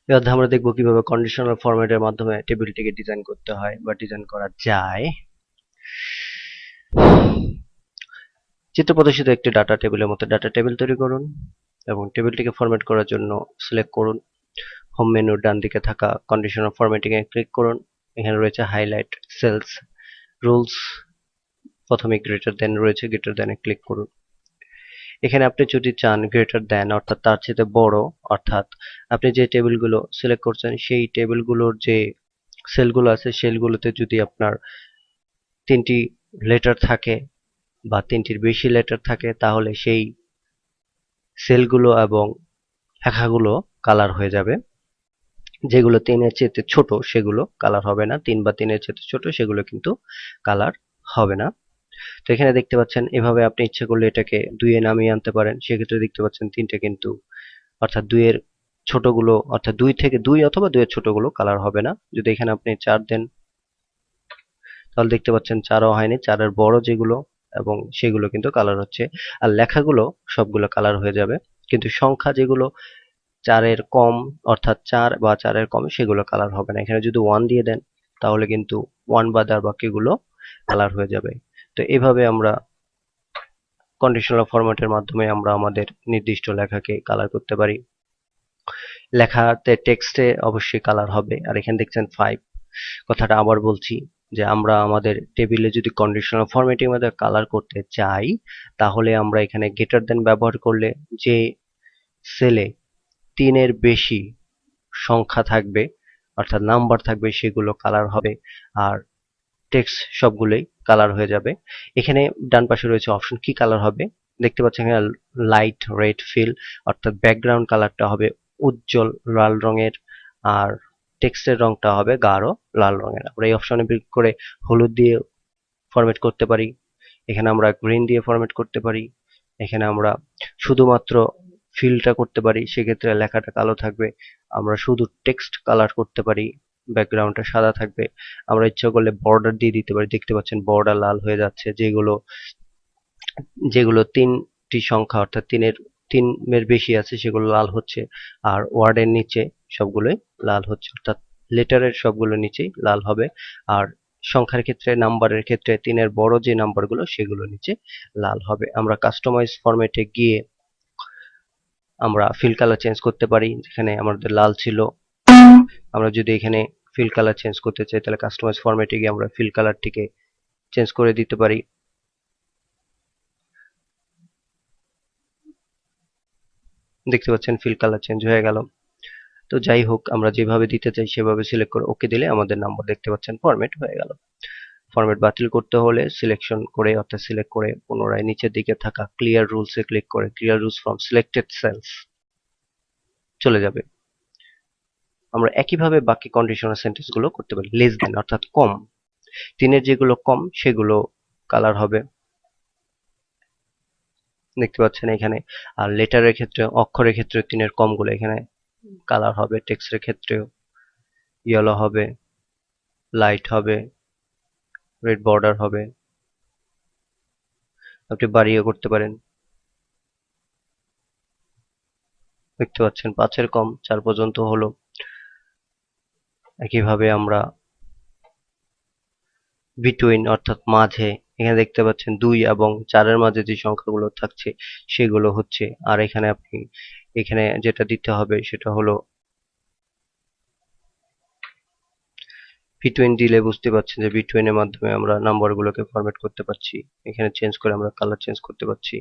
এই অধ্যায়ে আমরা দেখব কিভাবে কন্ডিশনাল ফরম্যাটের মাধ্যমে টেবিলটিকে ডিজাইন করতে হয় বা ডিজাইন করা যায়। চিত্র প্রদর্শিত একটি ডাটা টেবিলের মতো ডাটা টেবিল তৈরি করুন এবং টেবিলটিকে ফরম্যাট করার জন্য সিলেক্ট করুন। হোম মেনুর ডান দিকে থাকা কন্ডিশনাল ফরম্যাটিং এ ক্লিক করুন। এখানে রয়েছে হাইলাইট সেলস রুলস, প্রথমে গ্রেটার দেন রয়েছে, গ্রেটার দেন এ ক্লিক করুন। এখানে আপনি যদি চান গ্রেটার দেন অর্থাৎ তার চেয়ে বড়, অর্থাৎ আপনি যে টেবিলগুলো সিলেক্ট করছেন সেই টেবিলগুলোর যে সেলগুলো আছে সেলগুলোতে যদি আপনার 3টি লেটার থাকে বা 3টির বেশি লেটার থাকে তাহলে সেই সেলগুলো এবং লেখাগুলো কালার হয়ে যাবে। যেগুলো 3-এর চেয়ে ছোট সেগুলো কালার হবে না, 3 বা 3-এর চেয়ে ছোট সেগুলো কিন্তু কালার হবে না। তো এখানে দেখতে পাচ্ছেন এভাবে আপনি ইচ্ছা করলে এটাকে 2-এ নামিয়ে আনতে পারেন। সেক্ষেত্রে দেখতে পাচ্ছেন 3টে কিন্তু, অর্থাৎ 2-এর ছোটগুলো, অর্থাৎ 2 অথবা 2-এর ছোটগুলো কালার হবে না। যদি এখানে আপনি 4 দেন তাহলে দেখতে পাচ্ছেন 4ও হয়নি, 4-এর বড় যেগুলো এবং সেগুলো কিন্তু কালার হচ্ছে। আর লেখাগুলো সবগুলো কালার হয়ে যাবে, কিন্তু সংখ্যা যেগুলো 4-এর কম, অর্থাৎ 4 বা 4-এর কম সেগুলো কালার হবে না। এখানে যদি 1 দিয়ে দেন তাহলে কিন্তু 1 বাদ আর বাকিগুলো কালার হয়ে যাবে। তো এভাবে আমরা কন্ডিশনাল ফরম্যাটের মাধ্যমে আমরা আমাদের নির্দিষ্ট লেখাকে কালার করতে পারি। লেখাতে টেক্সটে অবশ্যই কালার হবে। আর এখানে দেখছেন 5, কথাটা আবার বলছি যে আমরা আমাদের টেবিলে যদি কন্ডিশনাল ফরম্যাটিং মধ্যে কালার করতে চাই তাহলে আমরা এখানে গ্রেটার দেন ব্যবহার করলে যে সেলে 3-এর বেশি সংখ্যা থাকবে অর্থাৎ নাম্বার থাকবে সেগুলো কালার হবে আর টেক্সট সবগুলোই কালার হয়ে যাবে। এখানে ডান পাশে রয়েছে অপশন কি কালার হবে, দেখতে পাচ্ছেন এখানে লাইট রেড ফিল, অর্থাৎ ব্যাকগ্রাউন্ড কালারটা হবে উজ্জ্বল লাল রঙের আর টেক্সটের রংটা হবে গাঢ় লাল রঙের। আমরা এই অপশনে ক্লিক করে হলুদ দিয়ে ফরম্যাট করতে পারি, এখানে আমরা গ্রিন দিয়ে ফরম্যাট করতে পারি, এখানে আমরা শুধুমাত্র ফিলটা করতে পারি, সেক্ষেত্রে লেখাটা কালো থাকবে। আমরা শুধু টেক্সট কালার করতে পারি, ব্যাকগ্রাউন্ডটা সাদা থাকবে। আমরা ইচ্ছা করলে বর্ডার দিয়ে দিতে পারি, দেখতে পাচ্ছেন বর্ডার লাল হয়ে যাচ্ছে। যেগুলো যেগুলো 3টি সংখ্যা অর্থাৎ 3-এর বেশি আছে সেগুলো লাল হচ্ছে, আর ওয়ার্ডের নিচে সবগুলোই লাল হচ্ছে, অর্থাৎ লেটারের সবগুলো নিচেই লাল হবে। আর সংখ্যার ক্ষেত্রে, নাম্বারের ক্ষেত্রে 3-এর বড় যে নাম্বারগুলো সেগুলো নিচে লাল হবে। আমরা কাস্টমাইজ ফরম্যাটে গিয়ে আমরা ফিল কালার চেঞ্জ করতে পারি। যেখানে আমাদের লাল ছিল, আমরা যদি এখানে ফিল কালার চেঞ্জ করতে চাই তাহলে কাস্টমাইজ ফরম্যাটে গিয়ে আমরা ফিল কালারটিকে চেঞ্জ করে দিতে পারি। দেখতে পাচ্ছেন ফিল কালার চেঞ্জ হয়ে গেল। তো যাই হোক, আমরা যেভাবে দিতে চাই সেভাবে সিলেক্ট করে ওকে দিলে আমাদের নাম্বার দেখতে পাচ্ছেন ফরম্যাট হয়ে গেল। ফরম্যাট বাতিল করতে হলে সিলেকশন করে অর্থাৎ সিলেক্ট করে পুনরায় নিচের দিকে থাকা ক্লিয়ার রুলস এ ক্লিক করে clear rules from selected cells চলে যাবে। আমরা একইভাবে বাকি কন্ডিশনাল সেন্টেন্স গুলো করতে পারি। লেস দেন অর্থাৎ কম, 3-এর যেগুলো কম সেগুলো কালার হবে, দেখতে পাচ্ছেন এখানে। আর লেটারের ক্ষেত্রে, অক্ষরের ক্ষেত্রে 3-এর কমগুলো এখানে কালার হবে। টেক্সটের ক্ষেত্রেও ইয়েলো হবে, লাইট হবে, রেড বর্ডার হবে। আপনি বাড়িয়ে করতে পারেন, দেখতে পাচ্ছেন 5-এর কম 4 পর্যন্ত হলো। একইভাবে আমরা বিটুইন অর্থাৎ মাঝে, এখানে দেখতে পাচ্ছেন 2 এবং 4-এর মাঝে যে সংখ্যাগুলো থাকছে সেগুলো হচ্ছে। আর এখানে আপনি এখানে যেটা দিতে হবে সেটা হলো বিটুইন দিলে বুঝতে পারছেন যে বিটুইন এর মাধ্যমে আমরা নাম্বারগুলোকে ফরম্যাট করতে পারছি। এখানে চেঞ্জ করে আমরা কালার চেঞ্জ করতে পারছি।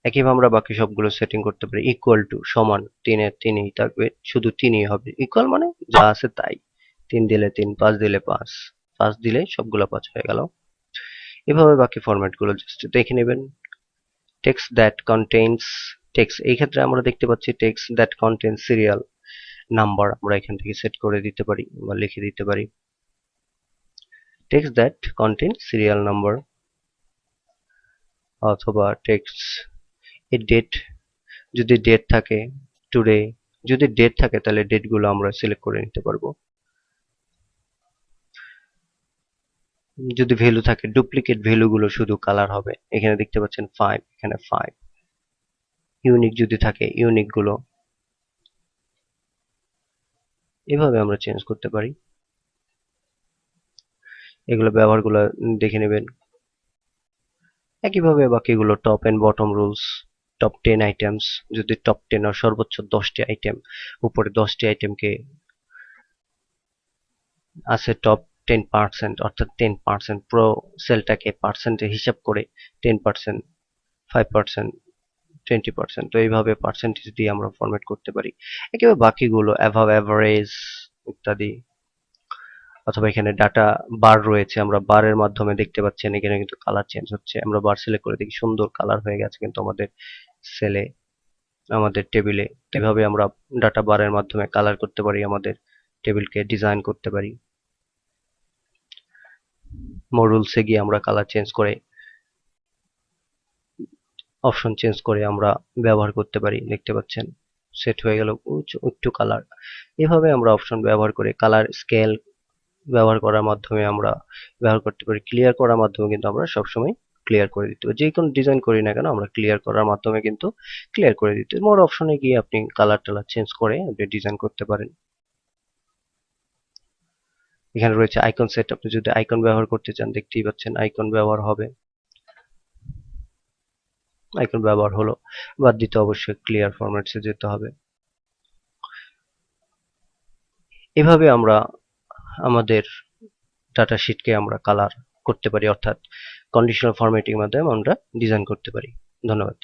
একইভাবে আমরা বাকি সবগুলো সেটিং করতে পারি। ইকুয়াল টু সমান, 3-এর 3ই থাকবে, শুধু 3ই হবে। ইকুয়াল মানে যা আছে তাই, 3 দিলে 3, 5 দিলে 5, 5 দিলে সবগুলো 5 হয়ে গেল। এভাবে বাকি ফরম্যাট গুলো জাস্ট দেখে নেবেন। টেক্সট দ্যাট কন্টেইনস টেক্সট, এই ক্ষেত্রে আমরা দেখতে পাচ্ছি text that contains serial number আমরা এখান থেকে সেট করে দিতে পারি বা লিখে দিতে পারি। Text that contains serial number অথবা টেক্সট এ ডেট, যদি ডেট থাকে টুডে, যদি ডেট থাকে তাহলে ডেট গুলো আমরা সিলেক্ট করে নিতে পারবো। যদি ভ্যালু থাকে, ডুপ্লিকেট ভ্যালু গুলো শুধু কালার হবে। এখানে দেখতে পাচ্ছেন 5, এখানে 5। ইউনিক যদি থাকে ইউনিক গুলো এভাবে আমরা চেঞ্জ করতে পারি। এগুলো ব্যবহারগুলো দেখে নেবেন। একইভাবে বাকিগুলো top and bottom rules, top 10 items, যদি টপ 10 আর সর্বোচ্চ 10টি আইটেম, উপরে 10টি আইটেমকে আছে টপ 10%, অর্থাৎ 10% পুরো সেলটাকে পার্সেন্টে হিসাব করে 10%, 5%, 20%, তো এইভাবে পার্সেন্টেজ দিয়ে আমরা ফরম্যাট করতে পারি। একেবারে বাকিগুলো অ্যাভাব অ্যাভারেজ ইত্যাদি, অথবা এখানে ডাটা বার রয়েছে, আমরা বারের মাধ্যমে দেখতে পাচ্ছেন এখানে কিন্তু কালার চেঞ্জ হচ্ছে। আমরা বার সিলেক্ট করে দেখি সুন্দর কালার হয়ে গেছে কিন্তু আমাদের সেলে, আমাদের টেবিলে। এভাবে আমরা ডাটা বারের মাধ্যমে কালার করতে পারি, আমাদের টেবিলকে ডিজাইন করতে পারি। মোর রুলসে গিয়ে আমরা কালার চেঞ্জ করে, অপশন চেঞ্জ করে আমরা ব্যবহার করতে পারি। দেখতে পাচ্ছেন সেট হয়ে গেল একটু কালার। এভাবে আমরা অপশন ব্যবহার করে কালার স্কেল ব্যবহার করার মাধ্যমে আমরা ব্যবহার করতে পারি। ক্লিয়ার করার মাধ্যমে কিন্তু আমরা সবসময় ক্লিয়ার করে দিতে পারি। যে কোনো ডিজাইন করি না কেন আমরা ক্লিয়ার করার মাধ্যমে কিন্তু ক্লিয়ার করে দিতে। মোর অপশনে গিয়ে আপনি কালার টালার চেঞ্জ করে আপনি ডিজাইন করতে পারেন। এখানে রয়েছে আইকন সেট, আপনি যদি আইকন ব্যবহার করতে চান দেখতেই পাচ্ছেন আইকন ব্যবহার হবে। আইকন ব্যবহার হলো, বাদ দিতে অবশ্যই ক্লিয়ার ফরম্যাটসে যেতে হবে। এভাবে আমরা আমাদের ডাটা শিটকে আমরা কালার করতে পারি, অর্থাৎ কন্ডিশনাল ফরম্যাটিং মাধ্যমে আমরা ডিজাইন করতে পারি। ধন্যবাদ।